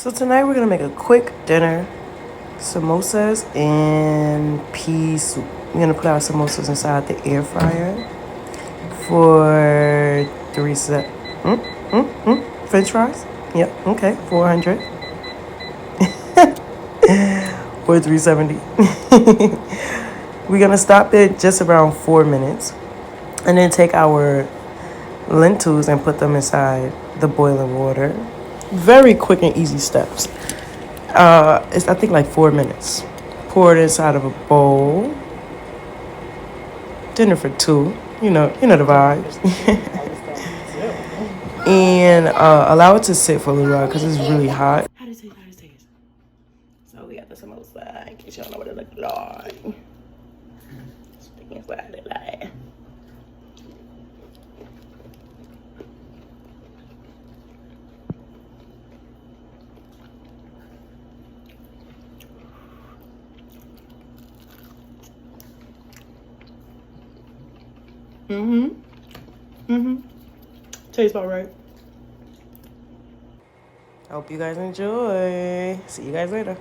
So tonight we're gonna make a quick dinner. Samosas and pea soup. We're gonna put our samosas inside the air fryer for French fries. Yep. Okay. 400 or 370. We're gonna stop it just around 4 minutes, and then take our lentils and put them inside the boiling water. Very quick and easy steps. It's I think like 4 minutes. Pour it inside of a bowl. Dinner for two. You know the vibes. And allow it to sit for a little while because it's really hot. How does it taste? So we got the samosa. In case you don't know what it looks like. Stick inside it like. Tastes about right. I hope you guys enjoy. See you guys later.